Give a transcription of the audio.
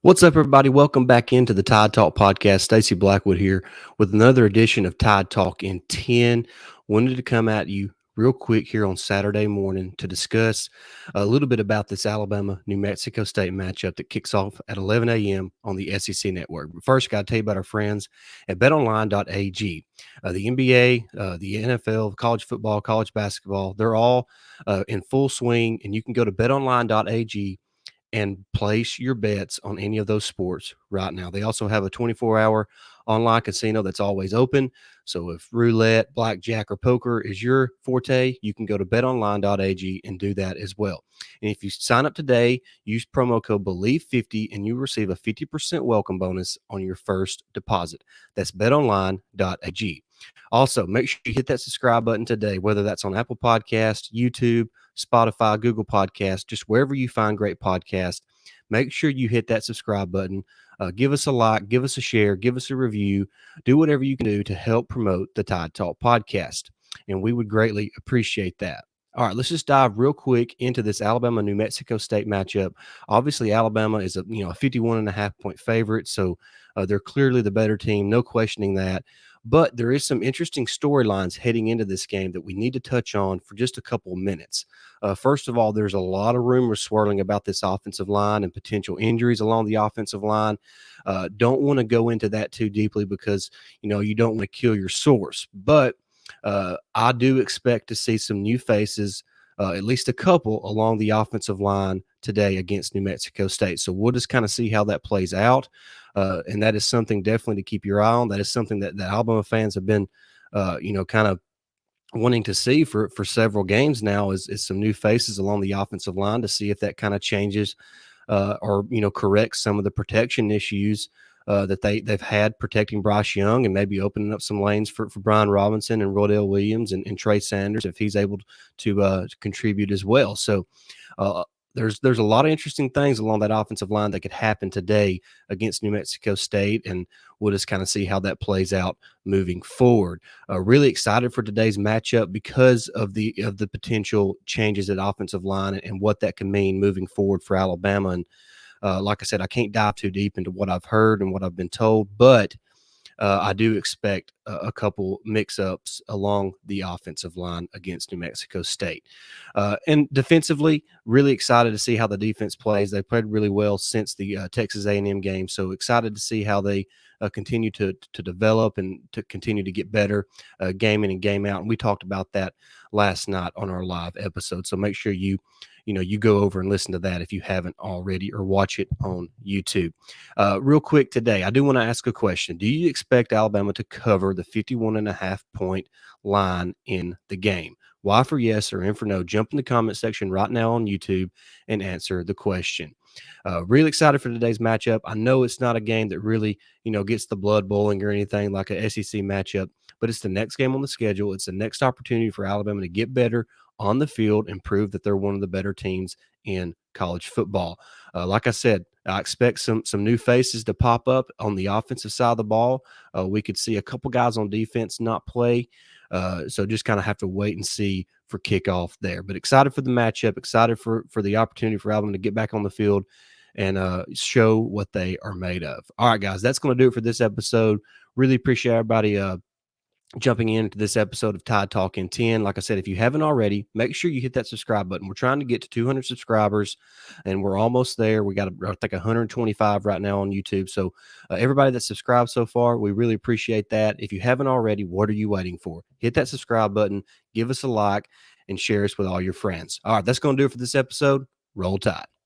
What's up, everybody? Welcome back into the Tide Talk podcast. Stacey Blackwood here with another edition of Tide Talk in 10. Wanted to come at you real quick here on Saturday morning to discuss a little bit about this Alabama New Mexico State matchup that kicks off at 11 a.m. on the SEC network. But first, got to tell you about our friends at betonline.ag. The NBA, the NFL, college football, college basketball, they're all in full swing, and you can go to betonline.ag and place your bets on any of those sports right now. They also have a 24-hour online casino that's always open. So if roulette, blackjack, or poker is your forte, you can go to betonline.ag and do that as well. And if you sign up today, use promo code BELIEVE50 and you receive a 50% welcome bonus on your first deposit. That's betonline.ag. Also, make sure you hit that subscribe button today, whether that's on Apple Podcasts, YouTube, Spotify, Google Podcasts, just wherever you find great podcasts. Make sure you hit that subscribe button. Give us a like, give us a share, give us a review. Do whatever you can do to help promote the Tide Talk podcast. And we would greatly appreciate that. All right, let's just dive real quick into this Alabama New Mexico State matchup. Obviously, Alabama is a 51.5 point favorite, so they're clearly the better team, no questioning that. But there is some interesting storylines heading into this game that we need to touch on for just a couple of minutes. First of all, there's a lot of rumors swirling about this offensive line and potential injuries along the offensive line. Don't want to go into that too deeply because you don't want to kill your source. But I do expect to see some new faces, at least a couple, along the offensive line today against New Mexico State. So we'll just kind of see how that plays out. And that is something definitely to keep your eye on. That is something that Alabama fans have been, kind of wanting to see for several games now is some new faces along the offensive line to see if that kind of changes or corrects some of the protection issues that they've had protecting Bryce Young and maybe opening up some lanes for Brian Robinson and Rodell Williams and Trey Sanders if he's able to contribute as well. So there's a lot of interesting things along that offensive line that could happen today against New Mexico State, and we'll just kind of see how that plays out moving forward. Really excited for today's matchup because of the potential changes at offensive line and what that can mean moving forward for Alabama. And like I said, I can't dive too deep into what I've heard and what I've been told, but I do expect a couple mix-ups along the offensive line against New Mexico State. And defensively, really excited to see how the defense plays. They played really well since the Texas A&M game, so excited to see how they continue to develop and to continue to get better game in and game out. And we talked about that last night on our live episode, so make sure you go over and listen to that if you haven't already, or watch it on YouTube. Real quick today, I do want to ask a question. Do you expect Alabama to cover the 51.5 point line in the game? Y for yes or N for no? Jump in the comment section right now on YouTube and answer the question. Really excited for today's matchup. I know it's not a game that really, gets the blood boiling or anything like a SEC matchup, but it's the next game on the schedule. It's the next opportunity for Alabama to get better on the field and prove that they're one of the better teams in college football. Like I said, I expect some new faces to pop up on the offensive side of the ball. We could see a couple guys on defense not play. So just kind of have to wait and see for kickoff there. But excited for the matchup, excited for the opportunity for Alabama to get back on the field and show what they are made of. All right, guys, that's going to do it for this episode. Really appreciate everybody jumping into this episode of Tide Talk in 10. Like I said, if you haven't already, make sure you hit that subscribe button. We're trying to get to 200 subscribers, and we're almost there. We got, I think, 125 right now on YouTube. So everybody that's subscribed so far, we really appreciate that. If you haven't already, what are you waiting for? Hit that subscribe button, give us a like, and share us with all your friends. All right, that's going to do it for this episode. Roll Tide.